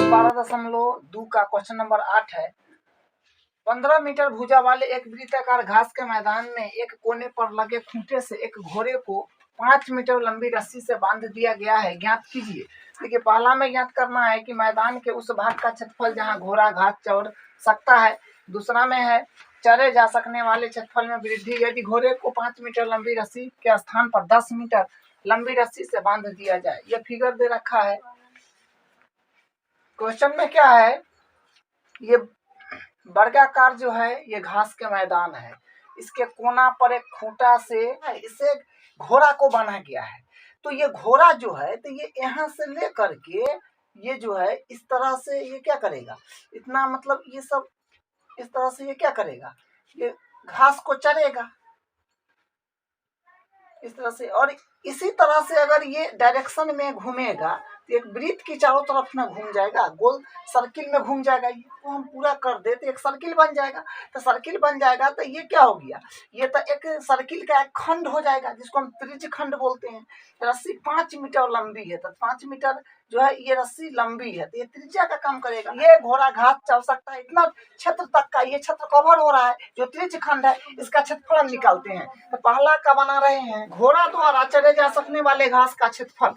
12.2 का question number 8 है। 15 metre भुजा वाले एक वृत्ताकार घास के मैदान में एक कोने पर लगे खूंटे से एक घोड़े को 5 मीटर लंबी रस्सी से बांध दिया गया है, ज्ञात कीजिए। देखिए, पहला में ज्ञात करना है कि मैदान के उस भाग का क्षेत्रफल जहां घोड़ा घास चढ़ सकता है। दूसरा में है चरे जा सकने वाले क्षेत्रफल में वृद्धि, यदि घोड़े को 5 मीटर लंबी रस्सी के स्थान पर 10 मीटर लंबी रस्सी से बांध दिया जाए। यह फिगर दे रखा है। क्वेश्चन में क्या है, ये वर्गाकार जो है ये घास के मैदान है, इसके कोना पर एक खूंटा से इसे घोड़ा को बांधा गया है। तो ये घोड़ा जो है तो ये यहाँ से लेकर के ये जो है इस तरह से ये क्या करेगा, इतना मतलब ये सब इस तरह से ये क्या करेगा, ये घास को चरेगा इस तरह से। और इसी तरह से अगर ये डायरेक्शन में घूमेगा तो एक वृत्त की चारों तरफ में घूम जाएगा, गोल सर्किल में घूम जाएगा। ये को हम पूरा कर दे तो एक सर्किल बन जाएगा। तो सर्किल बन जाएगा तो ये क्या हो गया, ये तो एक सर्किल का एक खंड हो जाएगा जिसको हम त्रिज्य खंड बोलते हैं। रस्सी 5 मीटर लंबी है तो 5 मीटर जो है ये रस्सी लंबी है तो ये त्रिज्या का काम करेगा। ये घोड़ा घास चल सकता है, इतना क्षेत्र तक का ये क्षेत्र कवर हो रहा है जो त्रिज्य खंड है, इसका क्षेत्रफल हम निकालते हैं। तो पहला का बना रहे हैं घोड़ा द्वारा चढ़े जा सकने वाले घास का क्षेत्रफल।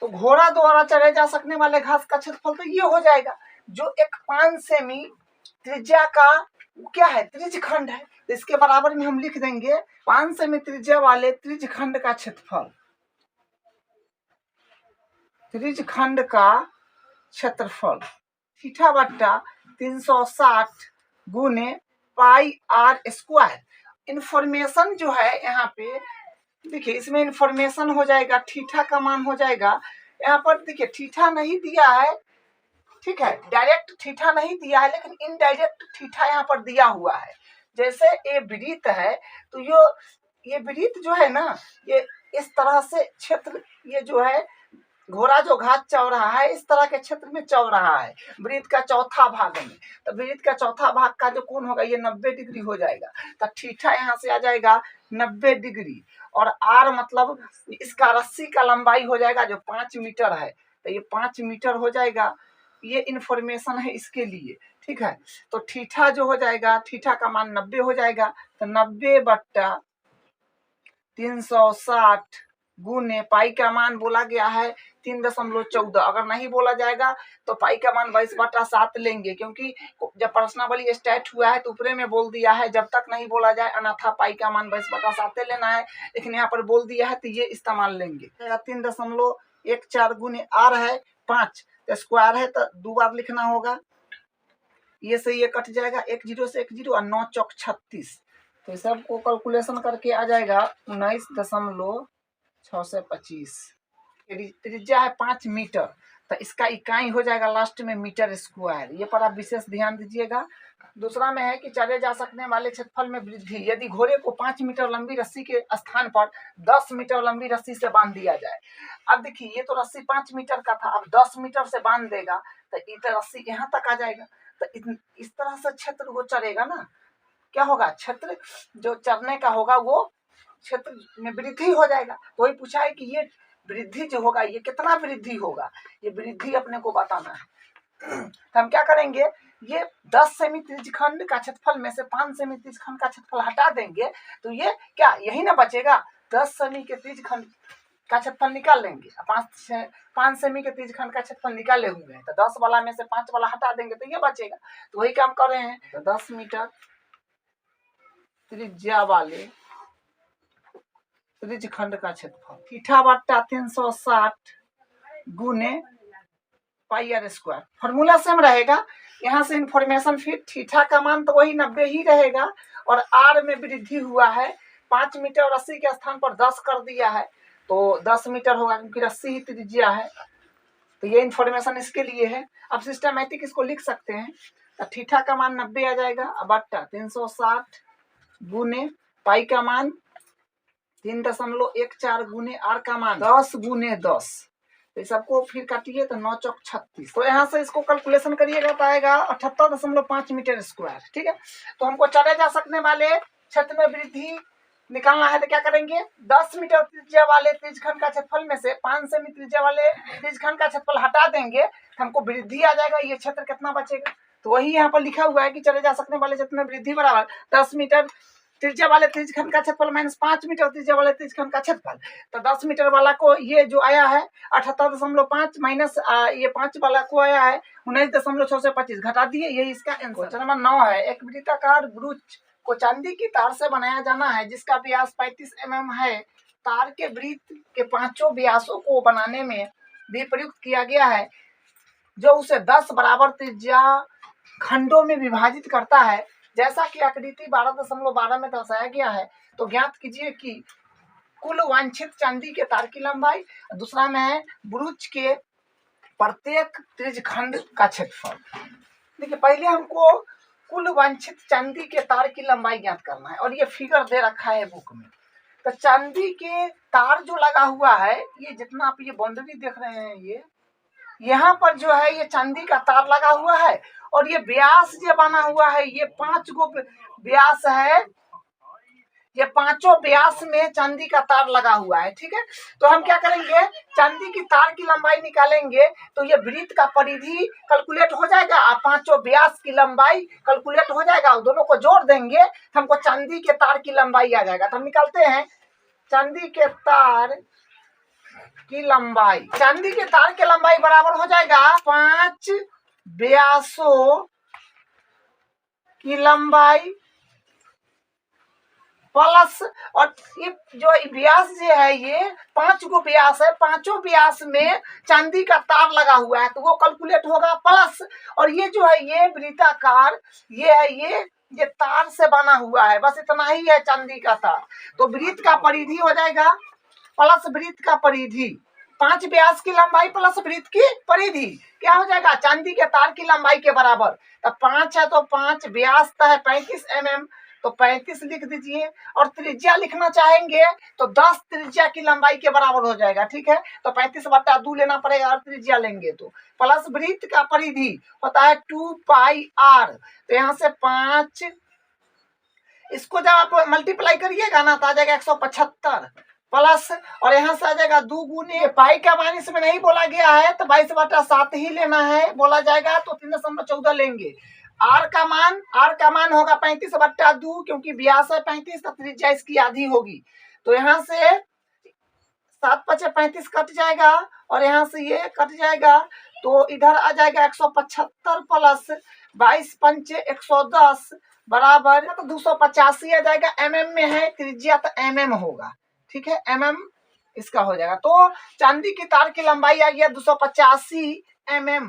तो घोड़ा द्वारा चढ़े जा सकने वाले घास का क्षेत्रफल तो ये हो जाएगा जो एक 5 सेमी त्रिज्या का क्या है त्रिज्य खंड है, तो इसके बराबर में हम लिख देंगे 5 सेमी त्रिज्या वाले त्रिज्य खंड का क्षेत्रफल, त्रिज्य खंड का क्षेत्रफल थीटा बट्टा 360 गुने पाई आर स्क्वायर। इंफॉर्मेशन जो है यहाँ पे देखिए, इसमें इंफॉर्मेशन हो जाएगा, थीटा का मान हो जाएगा यहाँ पर। देखिए थीटा नहीं दिया है, ठीक है, डायरेक्ट थीटा नहीं दिया है लेकिन इनडायरेक्ट थीटा यहाँ पर दिया हुआ है। जैसे ये वृत्त है तो ये वृत्त जो है ना ये इस तरह से क्षेत्र, ये जो है घोड़ा जो घास चल रहा है इस तरह के क्षेत्र में चल रहा है वृत्त का चौथा भाग में। तो वृत्त का चौथा भाग का जो कोण होगा ये 90 डिग्री हो जाएगा। तो थीटा यहाँ से आ जाएगा 90 डिग्री और आर मतलब इसका रस्सी का लंबाई हो जाएगा जो 5 मीटर है, तो ये 5 मीटर हो जाएगा। ये इंफॉर्मेशन है इसके लिए, ठीक है। तो थीटा जो हो जाएगा, थीटा का मान 90 हो जाएगा। तो 90 बट्टा 360 गुने पाई का मान बोला गया है 3.14। अगर नहीं बोला जाएगा तो पाई का मान 22/7 लेंगे, क्योंकि जब प्रश्नावली स्टार्ट हुआ है तो ऊपरे में बोल दिया है जब तक नहीं बोला जाए अन्यथा पाई का मान 22/7 लेना है, लेकिन यहाँ पर बोल दिया है तो ये इस्तेमाल लेंगे। 3.14 गुने आर है 5, तो स्क्वायर है तो 2 बार लिखना होगा। ये से ये कट जाएगा, 1 0 से 1 0 और 9 चौक 36। तो सबको कैलकुलेशन करके आ जाएगा 19.625। त्रिज्या है 5 मीटर, तो इसका इकाई हो जाएगा लास्ट में मीटर स्क्वायर। ये पर आप विशेष ध्यान दीजिएगा। दूसरा में है कि चले जा सकने वाले क्षेत्रफल में वृद्धि, यदि घोड़े को 5 मीटर लंबी रस्सी के स्थान पर 10 मीटर लंबी रस्सी से बांध दिया जाए। अब देखिए ये तो रस्सी 5 मीटर का था, अब 10 मीटर से बांध देगा तो ये रस्सी यहाँ तक आ जाएगा। तो इस तरह से क्षेत्र वो चढ़ेगा ना, क्या होगा, क्षेत्र जो चढ़ने का होगा वो क्षेत्र में वृद्धि हो जाएगा। तो वही पूछा है कि ये वृद्धि जो होगा ये कितना वृद्धि होगा, ये वृद्धि अपने को बताना है। तो हम क्या करेंगे, ये 10 सेमी त्रिज्यखंड का क्षेत्रफल में से 5 सेमी त्रिज्यखंड का क्षेत्रफल हटा देंगे तो ये क्या यही ना बचेगा, 10 सेमी के त्रिज्यखंड का क्षेत्रफल निकाल लेंगे, 5 सेमी के त्रिज्यखंड का क्षेत्रफल निकाले हुए हैं तो 10 वाला में से 5 वाला हटा देंगे तो ये बचेगा। तो वही काम कर रहे हैं। तो 10 मीटर त्रिज्या वाले त्रिज्यखंड का क्षेत्रफल थीटा बट्टा 360 गुने पाई आर स्क्वायर। फॉर्मूला सेम रहेगा, यहाँ से इंफॉर्मेशन फिर थीटा का मान तो वही 90 ही रहेगा और आर में वृद्धि हुआ है 5 मीटर और रस्सी के स्थान पर 10 कर दिया है तो 10 मीटर होगा क्योंकि रस्सी ही त्रिज्या है। तो ये इंफॉर्मेशन इसके लिए है। अब सिस्टमैटिक इसको लिख सकते हैं। तो थीटा का मान 90 आ जाएगा, बट्टा 360 गुने पाई का मान 3.14 गुने आर का मान 10 गुने 10। तो सबको फिर काटिए तो 9 चौक 36। तो यहाँ से इसको कैलकुलेशन करिएगा तो आएगा 78.5 मीटर स्क्वायर, ठीक है। तो हमको चले जा सकने वाले क्षेत्र में वृद्धि निकालना है तो क्या करेंगे, 10 मीटर त्रिज्या वाले त्रिज्यखंड का क्षेत्रफल में से 5 सेमी त्रिज्या वाले त्रिज्यखंड का क्षेत्रफल हटा देंगे तो हमको वृद्धि आ जाएगा। ये क्षेत्र कितना बचेगा, तो वही यहाँ पर लिखा हुआ है कि चले जा सकने वाले क्षेत्र में वृद्धि बराबर 10 मीटर त्रिज्या वाले त्रिज्यखंड का क्षेत्रफल माइनस 5 मीटर त्रिज्या वाले त्रिज्यखंड का क्षेत्रफल। तो 10 मीटर वाला को ये जो आया है 78.5 माइनस ये 5 वाला को आया है 19.625, घटा दिए, यही इसका आंसर। क्वेश्चन नंबर 9 है, एक वृत्ताकार ब्रूच को चांदी की तार से बनाया जाना है जिसका व्यास 35 mm है। तार के वृत्त के पांचों व्यासों को बनाने में भी प्रयुक्त किया गया है जो उसे 10 बराबर त्रिज्या खंडों में विभाजित करता है जैसा कि आकृति 12.12 में दर्शाया गया है। तो ज्ञात कीजिए कि कुल वांछित चांदी के तार की लंबाई। दूसरा में है ब्रूच के प्रत्येक त्रिज्यखंड का क्षेत्रफल। देखिए पहले हमको कुल वांछित चांदी के तार की लंबाई ज्ञात करना है और ये फिगर दे रखा है बुक में। तो चांदी के तार जो लगा हुआ है, ये जितना आप ये बाउंड्री देख रहे हैं, ये यहाँ पर जो है ये चांदी का तार लगा हुआ है और ये व्यास जो बना हुआ है ये 5 गो व्यास है। ये पांचों व्यास में चांदी का तार लगा हुआ है, ठीक है। तो हम क्या करेंगे, चांदी की तार की लंबाई निकालेंगे तो ये वृत्त का परिधि कैलकुलेट हो जाएगा और पांचों व्यास की लंबाई कैलकुलेट हो जाएगा और दोनों को जोड़ देंगे तो हमको चांदी के तार की लंबाई आ जाएगा। तो हम निकालते हैं चांदी के तार की लंबाई। चांदी के तार की लंबाई बराबर हो जाएगा 5 व्यासों की लंबाई प्लस, और ये जो व्यास जो है ये 5 गो व्यास है, पांचों व्यास में चांदी का तार लगा हुआ है तो वो कैलकुलेट होगा प्लस, और ये जो है ये वृत्ताकार ये है ये तार से बना हुआ है, बस इतना ही है चांदी का तार। तो वृत्त का परिधि हो जाएगा प्लस वृत्त का परिधि, 5 व्यास की लंबाई प्लस वृत्त की परिधि क्या हो जाएगा, चांदी के तार की लंबाई के बराबर। तो 5 है तो 5 व्यास है 35 mm तो 35 लिख दीजिए, और त्रिज्या लिखना चाहेंगे तो 10 त्रिज्या की लंबाई के बराबर हो जाएगा, ठीक है। तो 35/2 लेना पड़ेगा और त्रिज्या लेंगे तो प्लस वृत्त का परिधि होता है 2πr। तो यहाँ से 5, इसको जब आप मल्टीप्लाई करिएगा ना तो आ जाएगा 175 प्लस, और यहाँ से आ जाएगा 2 गुने पाई का मान इसमें नहीं बोला गया है तो 22/7 ही लेना है बोला जाएगा तो 3.14 लेंगे। आर का मान होगा 35/2 क्योंकि व्यास है 35 तो त्रिज्या इसकी आधी होगी। तो यहाँ से 7×5 = 35 कट जाएगा और यहाँ से ये कट जाएगा तो इधर आ जाएगा 175 प्लस 22×5 = 110 बराबर तो 285 आ जाएगा। mm में है त्रिज्या तो mm होगा, ठीक है, mm इसका हो जाएगा। तो चांदी की तार की लंबाई आ गया 285 mm,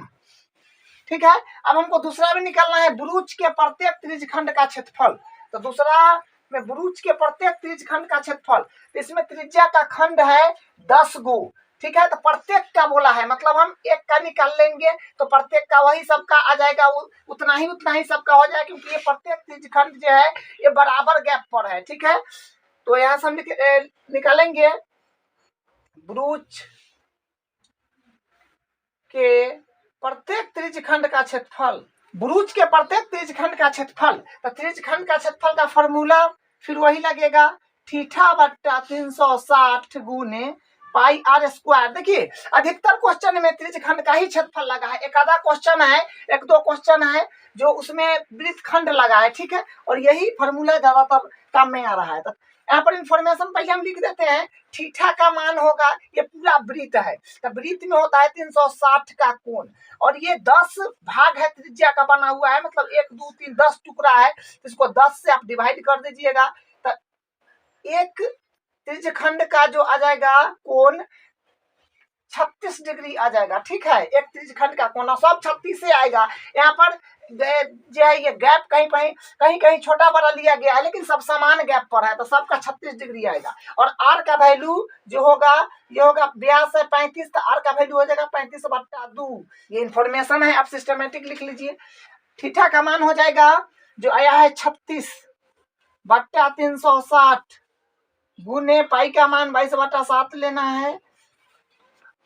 ठीक है। अब हमको दूसरा भी निकालना है ब्रूच के प्रत्येक त्रिज्यखंड का क्षेत्रफल। तो दूसरा में ब्रूच के प्रत्येक त्रिज्यखंड का क्षेत्रफल, तो इसमें त्रिज्या का खंड है 10 गो, ठीक है। तो प्रत्येक का बोला है मतलब हम एक का निकाल लेंगे तो प्रत्येक का वही सबका आ जाएगा, उतना ही सबका हो जाएगा क्योंकि ये प्रत्येक त्रिज्यखंड जो है ये बराबर गैप पर है, ठीक है। तो यहाँ से हम निकालेंगे ब्रूच के प्रत्येक त्रिज्यखंड का क्षेत्रफल। ब्रूच के प्रत्येक त्रिज्यखंड का क्षेत्रफल, तो त्रिज्यखंड का क्षेत्रफल का फॉर्मूला फिर वही लगेगा θ/360 गुने πr²। देखिए अधिकतर क्वेश्चन में त्रिज्यखंड का ही क्षेत्रफल लगा है, एक आधा क्वेश्चन है, 1-2 क्वेश्चन है जो उसमें वृत्तखंड लगा है, ठीक है, और यही फॉर्मूला ज्यादातर काम में आ रहा है। तो यहाँ पर इंफॉर्मेशन पहले हम लिख देते हैं, थीटा का मान होगा, ये पूरा वृत्त है तो वृत्त में होता है 360 का कोण, और ये 10 भाग है त्रिज्या का बना हुआ है, मतलब 1 2 3 10 टुकड़ा है, इसको 10 से आप डिवाइड कर दीजिएगा तो एक त्रिज्यखंड का जो आ जाएगा कोण 36 डिग्री आ जाएगा, ठीक है। एक त्रिज्यखंड का कोण सब 36 से आएगा। यहाँ पर जो है ये गैप कहीं छोटा बड़ा लिया गया है लेकिन सब समान गैप पर है तो सबका 36 डिग्री आएगा। और आर का वैल्यू जो होगा ये होगा व्यास है 35 तो आर का वैल्यू हो जाएगा 35/2। ये इन्फॉर्मेशन है, आप सिस्टमेटिक लिख लीजिए। थीटा का मान हो जाएगा जो आया है 36/360 गुने पाई का मान 22/7 लेना है,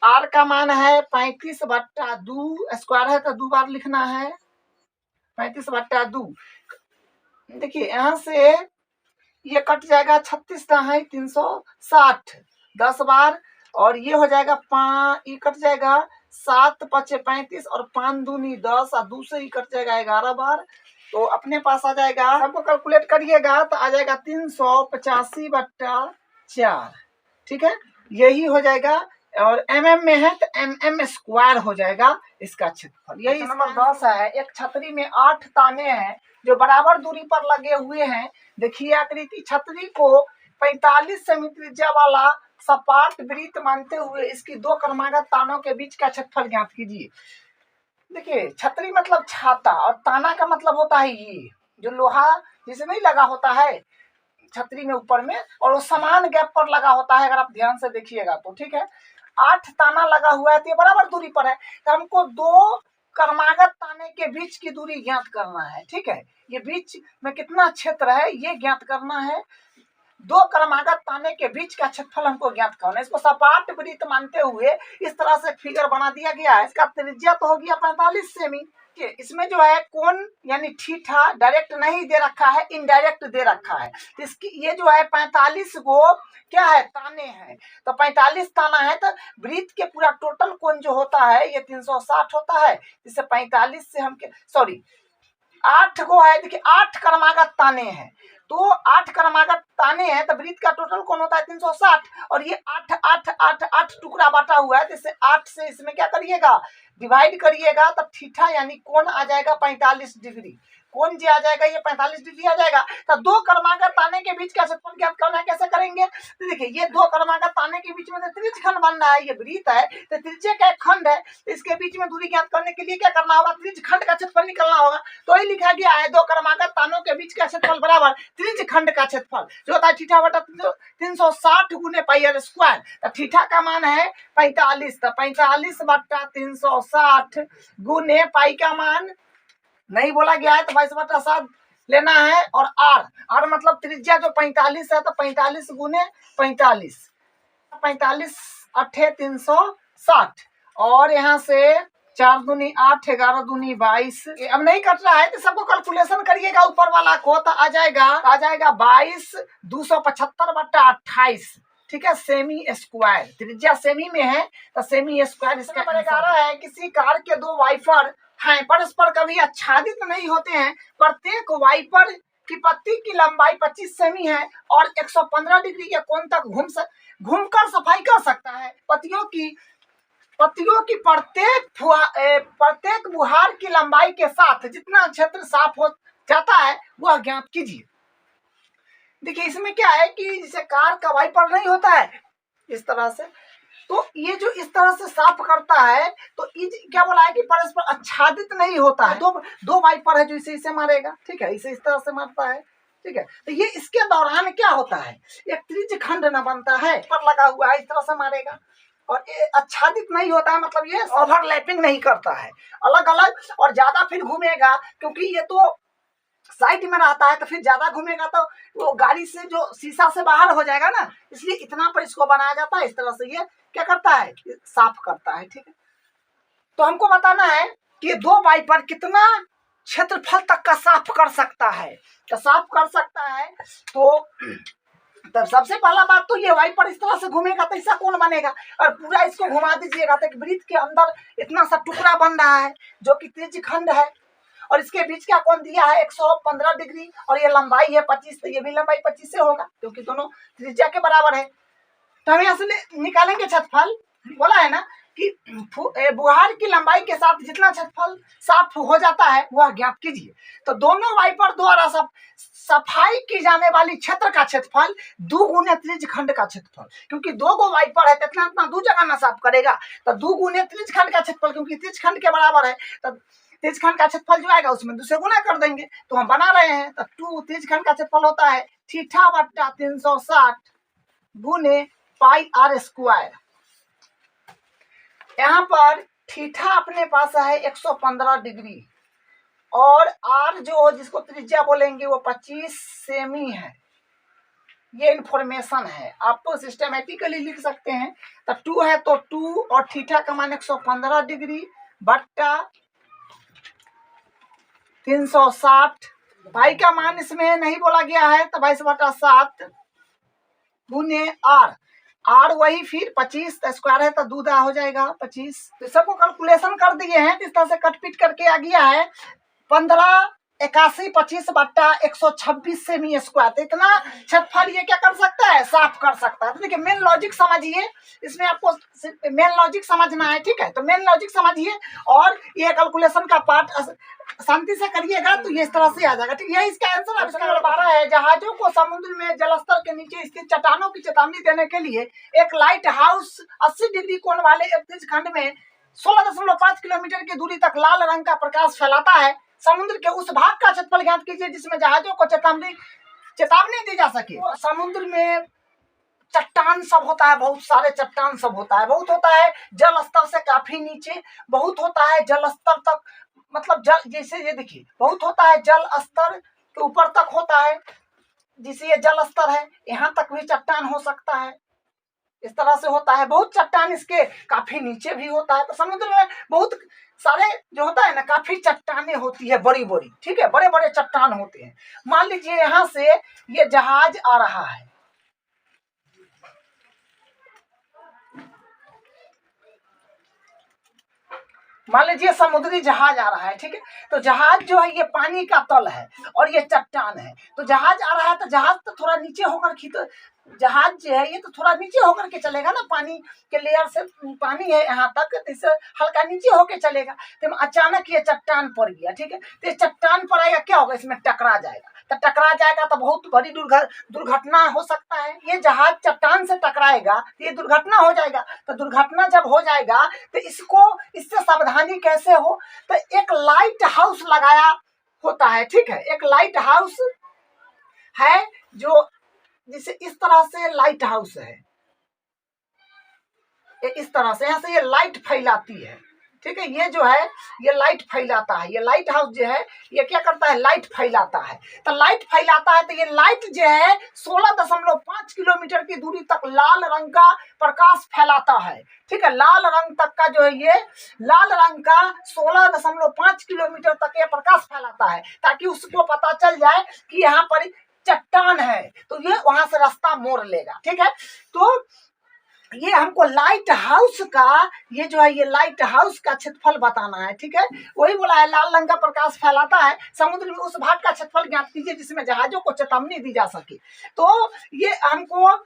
आर का मान है 35/2, स्क्वायर है तो 2 बार लिखना है 35/2। देखिए यहाँ से ये कट जाएगा 36 है 360 10 बार, और ये हो जाएगा 5, ये कट जाएगा 7 पचे 35 और 5 दूनी 10 और दूसरे ही कट जाएगा 11 बार। तो अपने पास आ जाएगा, सबको कैलकुलेट करिएगा तो आ जाएगा 385/4। ठीक है, यही हो जाएगा। और mm में है तो mm स्क्वायर हो जाएगा इसका क्षेत्रफल। यही नंबर 10 है। एक छतरी में 8 ताने हैं जो बराबर दूरी पर लगे हुए हैं। देखिए आकृति, छतरी को 45 सेमी त्रिज्या वाला सपाट वृत्त मानते हुए इसकी दो क्रमागत तानों के बीच का क्षेत्रफल ज्ञात कीजिए। देखिए, छतरी मतलब छाता और ताना का मतलब होता है ये जो लोहा जिसे नहीं लगा होता है छतरी में ऊपर में, और वो समान गैप पर लगा होता है। अगर आप ध्यान से देखिएगा तो ठीक है, 8 ताना लगा हुआ है तो ये बराबर दूरी पर है, तो हमको दो क्रमागत ताने के बीच की दूरी ज्ञात करना है। ठीक है, ये बीच में कितना क्षेत्र है ये ज्ञात करना है। दो क्रमागत ताने के बीच का क्षेत्रफल हमको ज्ञात करना है। इसको सपाट वृत्त मानते हुए इस तरह से फिगर बना दिया गया है। इसका त्रिज्या तो हो गया 45 सेमी। इसमें जो है कोण यानी थीटा डायरेक्ट नहीं दे रखा है, इनडायरेक्ट दे रखा है। इसकी ये जो है 45 गो क्या है ताने हैं, तो 45 ताना है तो वृत्त के पूरा टोटल कोण जो होता है ये 360 होता है। जिससे 45 से हम 8 गो है। देखिए 8 क्रमागत ताने हैं, तो 8 क्रमागत ताने हैं तो वृत्त का टोटल कोण होता है 360, और ये 8 8 8 8 टुकड़ा बांटा हुआ है। जैसे 8 से इसमें क्या करिएगा डिवाइड करिएगा तो थीटा यानी कोण आ जाएगा 45 डिग्री। कोण जो आ जाएगा ये 45 डिग्री आ जाएगा। तो दो क्रमागत ताने के बीच का क्षेत्रफल ज्ञात करना है, कैसे करेंगे? तो देखिए ये दो क्रमागत ताने के बीच में तो त्रिज्य खंड बन रहा है, ये वृत्त है तो त्रिज्या का एक खंड है, इसके बीच में दूरी ज्ञात करने के लिए क्या करना होगा? त्रिज्य खंड का क्षेत्रफल निकालना होगा। तो ये लिखा गया है दो क्रमागत तानों के बीच का क्षेत्रफल बराबर त्रिज्य खंड का क्षेत्रफल जो होता है थीटा बटा 360 गुने पाई आर स्क्वायर। तो थीटा का मान है 45, तो 45 बटा 360 गुने पाई का मान नहीं बोला गया है तो 22/7 लेना है, और आर मतलब त्रिज्या जो 45 है तो 45 गुने 45, 45 8 360, और यहाँ से 4 दूनी 8 11 दूनी 22। अब नहीं कट रहा है तो सबको कैलकुलेशन करिएगा ऊपर वाला को, तो आ जाएगा 22 275/28। ठीक है, सेमी स्क्वायर, त्रिज्या सेमी में है तो सेमी स्क्वायर इसका नंबर 11 है। किसी कार के दो वाइपर हैं, परस्पर कभी आच्छादित नहीं होते हैं। प्रत्येक वाइपर की पत्ती की लंबाई 25 सेमी है और 115 डिग्री के कोण तक घूमकर सफाई कर सकता है। पत्तियों की प्रत्येक बुहार की लंबाई के साथ जितना क्षेत्र साफ हो जाता है वह ज्ञात कीजिए। देखिए इसमें क्या है कि जैसे कार का वाइपर नहीं होता है इस तरह से, तो ये जो इस तरह से साफ करता है तो क्या बोला है कि परस्पर आच्छादित नहीं होता है। दो वाइपर है जो इसे मारेगा, ठीक है, इसे इस तरह से मारता है। ठीक है, तो ये इसके दौरान क्या होता है, एक त्रिज्य खंड न बनता है, पर लगा हुआ है इस तरह से मारेगा, और ये आच्छादित नहीं होता है, मतलब ये ओवरलैपिंग नहीं करता है, अलग अलग और ज्यादा फिर घूमेगा, क्योंकि ये तो साइड में रहता है तो फिर ज्यादा घूमेगा तो वो गाड़ी से जो शीशा से बाहर हो जाएगा ना, इसलिए इतना पर इसको बनाया जाता है। इस तरह से ये क्या करता है, साफ करता है। ठीक है, तो हमको बताना है कि दो वाइपर कितना क्षेत्रफल तक का साफ कर सकता है। तो साफ कर सकता है तो तब सबसे पहला बात तो ये वाइपर इस तरह से घूमेगा तो ऐसा कोण बनेगा, और पूरा इसको घुमा दीजिएगा तो वृत्त के अंदर इतना सा टुकड़ा बन रहा है जो कि त्रिज्य खंड है, और इसके बीच का कोण दिया है 115 डिग्री, और ये लंबाई है 25, तो ये भी लंबाई 25 से होगा क्योंकि दोनों त्रिज्या के बराबर है। तो हम यहाँ से निकालेंगे क्षेत्रफल। बोला है ना कि बुहार की लंबाई के साथ जितना क्षेत्रफल साफ हो जाता है वह ज्ञात कीजिए। तो दोनों वाइपर द्वारा सफाई की जाने वाली क्षेत्र का क्षेत्रफल 2 गुने त्रिज्य खंड का क्षेत्रफल, क्योंकि 2 गो वाइपर है तो इतना 2 जगह ना साफ करेगा, तो 2 गुने त्रिज्य खंड का क्षेत्रफल, क्योंकि त्रिज्य खंड के बराबर है तो त्रिज्य खंड का क्षेत्रफल जो आएगा उसमें 2 से गुना कर देंगे, तो हम बना रहे हैं। तो 2 त्रिज्य खंड का क्षेत्रफल होता है थीटा बटा 360 गुने पाई आर स्क्वायर। यहाँ पर थीटा अपने पास है 115 डिग्री, और आर जो जिसको त्रिज्या बोलेंगे वो 25 सेमी है। ये इंफॉर्मेशन है, आप तो सिस्टमेटिकली लिख सकते हैं। तो 2 है तो 2 और थीटा का मान 115 डिग्री बट्टा 360 पाई का मान इसमें नहीं बोला गया है, तो 22/7 गुने आर, आर वही फिर 25 स्क्वायर है तो दूधा हो जाएगा 25। तो सबको कैलकुलेशन कर दिए हैं, इस तरह से कटपीट करके आ गया है 1581/25/126 सेमी स्क्वायर। तो इतना क्षेत्रफल ये क्या कर सकता है, साफ कर सकता है। तो देखिए मेन लॉजिक समझिए, इसमें आपको मेन लॉजिक समझना है, ठीक है। तो मेन लॉजिक समझिए और ये कैलकुलेशन का पार्ट शांति से करिएगा तो ये इस तरह से आ जाएगा, ठीक है। यही इसका आंसर है। इसका नंबर 12 है, जहाजों को समुद्र में जलस्तर के नीचे स्थित चट्टानों की चेतावनी देने के लिए एक लाइट हाउस 80 डिग्री कोण वाले एक खंड में 16.5 किलोमीटर की दूरी तक लाल रंग का प्रकाश फैलाता है। समुद्र के उस भाग का क्षेत्रफल ज्ञात कीजिए जिसमें जहाजों को चेतावनी दी जा सके। समुद्र में चट्टान सब होता है, बहुत सारे चट्टान सब होता है। बहुत होता है जल स्तर से काफी नीचे, बहुत होता है जल स्तर तक, मतलब जल, जैसे ये देखिए, बहुत होता है जल स्तर के ऊपर तक होता है, जिसे ये जल स्तर है यहाँ तक भी चट्टान हो सकता है, इस तरह से होता है। बहुत चट्टान इसके काफी नीचे भी होता है। तो समुद्र में बहुत सारे जो होता है ना, काफी चट्टाने होती है बड़ी बड़ी, ठीक है, बड़े बड़े चट्टान होते हैं। मान लीजिए यहाँ से ये जहाज आ रहा है, मान लीजिए समुद्री जहाज आ रहा है, ठीक है। तो जहाज जो है ये पानी का तल है और ये चट्टान है। तो जहाज आ रहा है तो जहाज तो थोड़ा नीचे होकर तो जहाज जो है ये तो थोड़ा नीचे होकर के चलेगा ना, पानी के लेयर से पानी है यहाँ तक, तो इससे हल्का नीचे होकर चलेगा। तो अचानक ये चट्टान पड़ गया, ठीक है। तो ये चट्टान पड़ेगा, क्या होगा, इसमें टकरा जाएगा। तो टकरा जाएगा तो बहुत बड़ी दुर्घटना हो सकता है। ये जहाज चट्टान से टकराएगा तो ये दुर्घटना हो जाएगा। तो दुर्घटना जब हो जाएगा तो इससे सावधानी कैसे हो, तो एक लाइट हाउस लगाया होता है, ठीक है। एक लाइट हाउस है जो जिसे इस तरह से लाइट हाउस है, इस तरह से यहाँ से ये लाइट फैलाती है, ठीक है। ये जो है ये लाइट फैलाता है, ये लाइट हाउस जो है ये क्या करता है, लाइट फैलाता है। तो लाइट फैलाता है तो ये लाइट जो है 16.5 किलोमीटर की दूरी तक लाल रंग का प्रकाश फैलाता है, ठीक है। लाल रंग तक का जो है ये लाल रंग का 16.5 किलोमीटर तक ये प्रकाश फैलाता है, ताकि उसको पता चल जाए कि यहाँ पर चट्टान है, तो ये वहां से रास्ता मोड़ लेगा, ठीक है। तो ये हमको लाइट हाउस का, ये जो है ये लाइट हाउस का क्षेत्रफल बताना है, ठीक है। वही बोला है लाल रंग का प्रकाश फैलाता है, समुद्र में उस भाग का क्षेत्रफल ज्ञात कीजिए जिसमें जहाजों को चेतावनी दी जा सके। तो ये हमको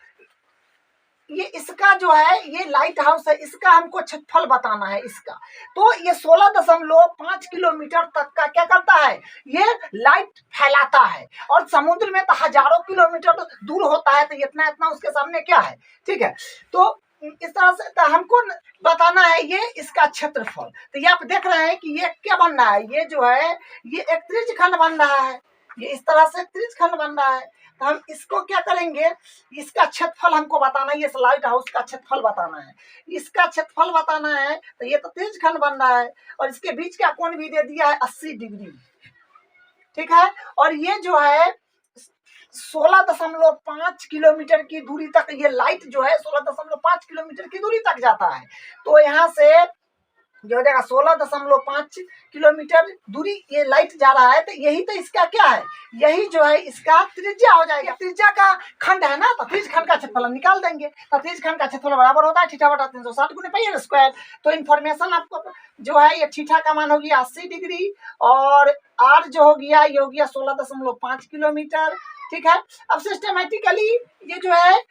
ये इसका जो है ये लाइट हाउस है, इसका हमको क्षेत्रफल बताना है इसका। तो ये 16.5 किलोमीटर तक का क्या करता है, ये लाइट फैलाता है। और समुद्र में तो हजारों किलोमीटर दूर होता है, तो इतना इतना उसके सामने क्या है, ठीक है। तो इस तरह से तो हमको बताना है ये इसका क्षेत्रफल। तो ये आप देख रहे हैं कि ये क्या बन रहा है, ये जो है ये एक त्रिज्यखंड बन रहा है, ये इस तरह से त्रिज्यखंड बन रहा है। तो हम इसको क्या करेंगे, इसका क्षेत्रफल हमको बताना है, ये लाइट हाउस का क्षेत्रफल बताना है, इसका क्षेत्रफल बताना है। तो ये तो त्रिज्यखंड बन रहा है और इसके बीच का कोण भी दे दिया है 80 डिग्री, ठीक है। और ये जो है 16.5 किलोमीटर की दूरी तक ये लाइट जो है 16.5 किलोमीटर की दूरी तक जाता है। तो यहाँ से जो हो जाएगा 16.5 किलोमीटर दूरी ये लाइट जा रहा है। तो यही तो इसका क्या है, यही जो है इसका त्रिज्या हो जाएगा। त्रिज्या का खंड है ना, तो त्रिज्य खंड का क्षेत्रफल निकाल देंगे। तो त्रिज्य खंड का क्षेत्रफल बराबर होता है θ/360 गुने पाई r स्क्वायर। तो इन्फॉर्मेशन आपको जो है ये थीटा का मान हो गया 80 डिग्री और आर जो हो गया ये हो गया 16.5 किलोमीटर, ठीक है। अब सिस्टमेटिकली ये जो है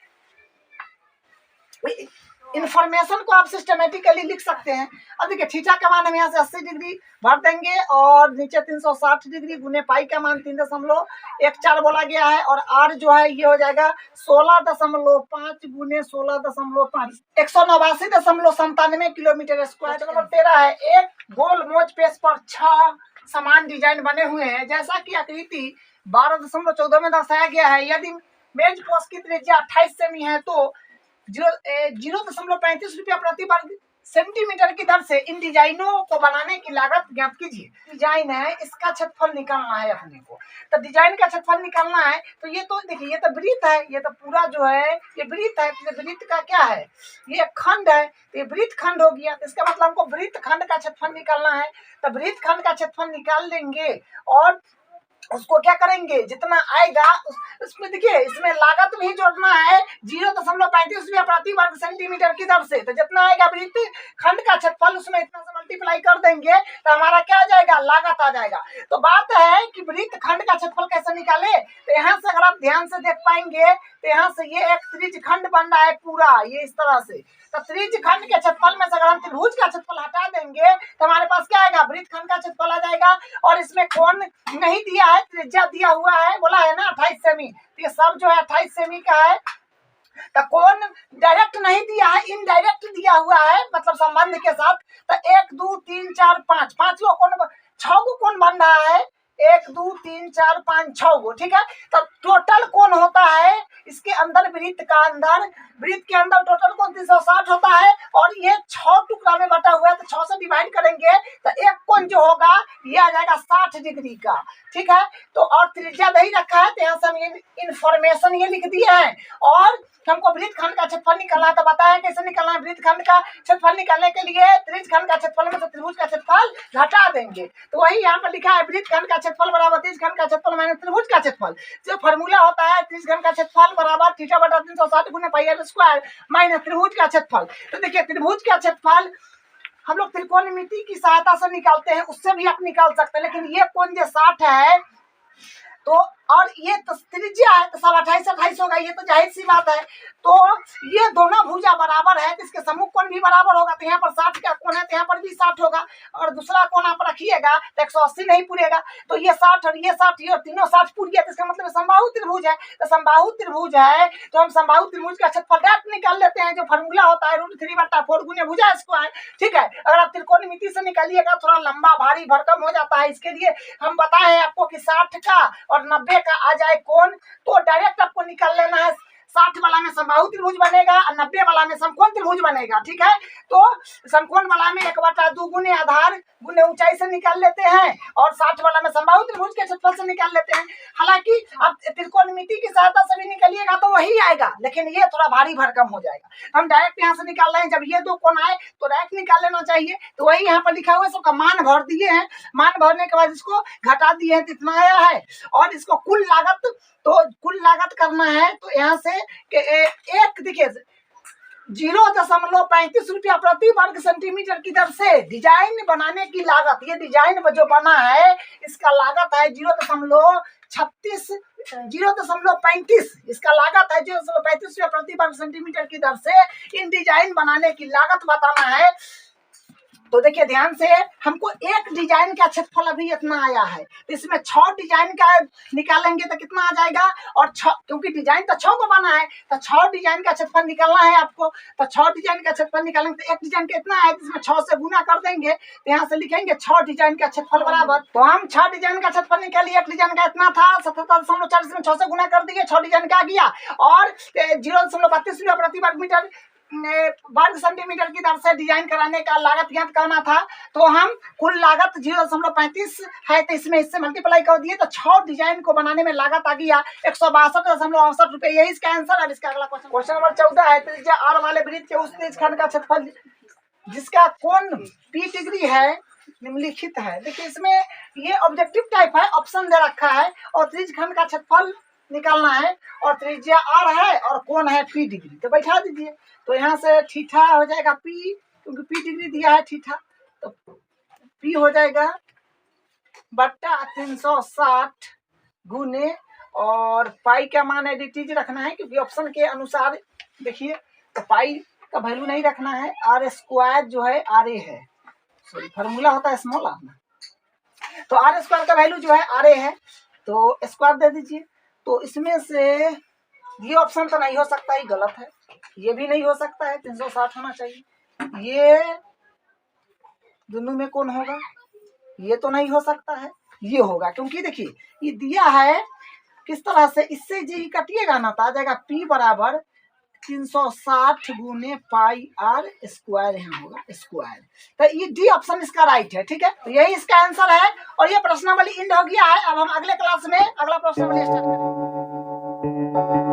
इन्फॉर्मेशन को आप सिस्टमेटिकली लिख सकते हैं। अब देखिए थीटा का मान हम यहाँ से 80 डिग्री भर देंगे और नीचे 360 डिग्री गुने पाई का मान 3.14 बोला गया है और आर जो है ये हो जाएगा 16.5 गुने 16.5 189.97 किलोमीटर स्क्वायर। नंबर 13 है, एक गोल मोच पेच पर 6 समान डिजाइन बने हुए हैं जैसा कि आकृति 12.14 में दर्शाया गया है। यदि मेज पोस्ट की त्रिज्या 28 सेमी है तो 0.35 रुपया प्रति वर्ग सेंटीमीटर की दर से इन डिजाइनों को बनाने की लागत ज्ञात कीजिए। डिजाइन है इसका क्षेत्रफल निकालना है अपने को। तो डिजाइन का क्षेत्रफल निकालना है तो ये तो देखिए ये तो वृत्त है, ये तो पूरा जो है ये वृत्त है। तो वृत्त का क्या है, ये खंड है, तो ये वृत्त खंड हो गया। तो इसका मतलब हमको वृत्त खंड का क्षेत्रफल निकालना है। तो वृत्त खंड का क्षेत्रफल निकाल लेंगे और उसको क्या करेंगे, जितना आएगा उसमें देखिए इसमें लागत भी जोड़ना है 0.35 रुपया प्रति वर्ग सेंटीमीटर की दर से। तो जितना आएगा वृत्त खंड का क्षेत्रफल उसमें इतना से मल्टीप्लाई कर देंगे तो हमारा क्या आ जाएगा, लागत आ जाएगा। तो बात है कि वृत्त खंड का क्षेत्रफल कैसे निकाले। तो यहाँ से अगर आप ध्यान से देख पाएंगे तो यहाँ से ये एक त्रिज्य खंड बन रहा है पूरा, ये इस तरह से। तो त्रिज्य खंड के क्षेत्रफल में से अगर हम त्रिभुज का क्षेत्रफल हटा देंगे तो हमारे पास क्या आएगा, वृत्त खंड का क्षेत्रफल आ जाएगा। और इसमें कोण नहीं दिया है, त्रिज्या दिया हुआ है, बोला है ना 28 सेमी। तो ये सब जो है 28 सेमी का है। तो कोण डायरेक्ट नहीं दिया है, इनडायरेक्ट दिया हुआ है, मतलब संबंध के साथ। तो 1 2 3 4 5 पांचों कोण, 6 को कोण बन रहा है, 1 2 3 4 5 6 गो, ठीक है। तो टोटल कोण होता है इसके अंदर, वृत्त का अंदर, वृत्त के अंदर टोटल कोण 360 होता है। और ये 6 टुकड़ा में बटा हुआ है, तो 6 से डिवाइड करेंगे तो एक कोण जो होगा ये आ जाएगा 60 डिग्री का, ठीक है। तो और त्रिज्या नहीं रखा है तो यहाँ से हम ये इन्फॉर्मेशन ये लिख दिए हैं। और हमको वृत्त खंड का क्षेत्रफल निकालना है, तो बताया कैसे निकालना है। वृत्त खंड का क्षेत्रफल निकालने के लिए त्रिज्य खंड का क्षेत्रफल में से त्रिभुज का क्षेत्रफल घटा देंगे। तो वही यहाँ पर लिखा है, वृत्त खंड का क्षेत्रफल बराबर त्रिज्य खंड का क्षेत्रफल माइनस त्रिभुज का क्षेत्रफल। जो फॉर्मूला होता है त्रिज्य खंड का क्षेत्रफल बराबर थीटा बटा 360 गुने पाई आर स्क्वायर माइनस त्रिभुज का क्षेत्रफल। तो देखिए त्रिभुज का क्षेत्रफल हम लोग त्रिकोणमिति की सहायता से निकालते हैं, उससे भी आप निकाल सकते हैं। लेकिन ये कोण जो 60 है तो और ये तो त्रिज्या है तो 28 होगा, ये तो जाहिर सी बात है। तो ये दोनों भुजा बराबर है तो इसके सम्मुख कोण भी बराबर होगा। तो यहाँ पर 60 का कोण है तो यहाँ पर भी 60 होगा। और दूसरा कोण आप रखिएगा तो 180 नहीं पूरेगा। तो ये 60 और ये 60, ये तीनों 60 पूर गया, तो इसका मतलब समबाहु त्रिभुज है। तो समबाहु त्रिभुज है तो हम समबाहु त्रिभुज का क्षेत्रफल डायरेक्ट निकाल लेते हैं। जो फॉर्मूला होता है √3/4 गुने भुजा स्क्वायर, ठीक है। अगर आप त्रिकोणमिति से निकालिएगा थोड़ा लंबा भारी भरकम हो जाता है। इसके लिए हम बताए आपको कि 60 का और 90 का आ जाए कोण, तो डायरेक्ट आपको निकाल लेना है। 60 वाला में समबाहु त्रिभुज बनेगा और 90 वाला में समकोण त्रिभुज बनेगा, ठीक है। तो समकोण वाला में 1/2 गुने आधार गुने ऊंचाई से निकाल लेते हैं और 60 वाला में समबाहु त्रिभुज के क्षेत्रफल से निकाल लेते हैं। हालांकि आप त्रिकोणमिति की सहायता से भी निकालिएगा तो वही आएगा, लेकिन ये थोड़ा भारी भरकम हो जाएगा। हम डायरेक्ट यहाँ से निकाल रहे हैं, जब ये दो कोण आए तो डायरेक्ट निकाल लेना चाहिए। तो वही यहाँ पर लिखा हुआ है, सबका मान भर दिए हैं। मान भरने के बाद इसको घटा दिए हैं, इतना आया है। और इसको कुल लागत, तो कुल लागत करना है तो यहाँ से एक देखिए 0.35 रुपया प्रति वर्ग सेंटीमीटर की दर से डिजाइन बनाने की लागत, ये डिजाइन जो बना है इसका लागत है 0.35, इसका लागत है 0.35 रुपया प्रति वर्ग सेंटीमीटर की दर से इन डिजाइन बनाने की लागत बताना है। तो देखिए ध्यान से, हमको एक डिजाइन का क्षेत्रफल अभी इतना आया है, तो इसमें 6 डिजाइन का निकालेंगे तो कितना आ जाएगा। और 6, क्योंकि डिजाइन तो 6 को बना है तो 6 डिजाइन का क्षेत्रफल निकालना है आपको। तो 6 डिजाइन का क्षेत्रफल निकालेंगे तो एक डिजाइन कितना है, इसमें 6 से गुना कर देंगे। तो यहाँ से लिखेंगे 6 डिजाइन का क्षेत्रफल बराबर। तो हम 6 डिजाइन का क्षेत्रफल निकालिए। एक डिजाइन का इतना था 77.40 में 6 से गुना कर दिए, 6 डिजाइन का आ गया। और 0.32 रुपया प्रति वर्ग मीटर वर्ग सेंटीमीटर की दर से डिजाइन कराने का लागत ज्ञात करना था। तो हम कुल लागत 0.35 है तो इसमें इससे मल्टीप्लाई कर दिए तो 6 डिजाइन को बनाने में लागत आ गया 162.68 रुपए। यही इसका आंसर है। इसका अगला क्वेश्चन नंबर 14 है। त्रिज्या आर वाले वृत्त के उस त्रिज्यखंड का क्षेत्रफल जिसका कोण P डिग्री है निम्नलिखित है। देखिए इसमें ये ऑब्जेक्टिव टाइप है, ऑप्शन दे रखा है और त्रिज्यखंड का क्षेत्रफल निकालना है और त्रिज्या आर है और कोण है P डिग्री। तो बैठा दीजिए। तो यहाँ से थीटा हो जाएगा P, क्योंकि P डिग्री दिया है थीटा, तो P हो जाएगा बट्टा 360 गुने, और पाई का मान एडिटिव रखना है क्योंकि ऑप्शन के अनुसार देखिए तो पाई का वैल्यू नहीं रखना है। आर स्क्वायर जो है आर ए है, सॉरी फॉर्मूला होता है स्मॉल आर में, तो आर स्क्वायर का वैल्यू जो है आर ए है तो स्क्वायर दे दीजिए। तो इसमें से ये ऑप्शन तो नहीं हो सकता, ये गलत है। ये भी नहीं हो सकता है, 360 होना चाहिए। ये दोनों में कौन होगा, ये तो नहीं हो सकता है, ये होगा। क्योंकि देखिए ये दिया है किस तरह से, इससे जी कटिएगा ना तो आ जाएगा P बराबर 360 गुने पाई आर स्क्वायर, यहाँ होगा स्क्वायर। तो ये डी ऑप्शन इसका राइट है, ठीक है। तो यही इसका आंसर है और ये प्रश्नावली एंड हो गया है। अब हम अगले क्लास में अगला प्रश्नावली स्टार्ट करेंगे।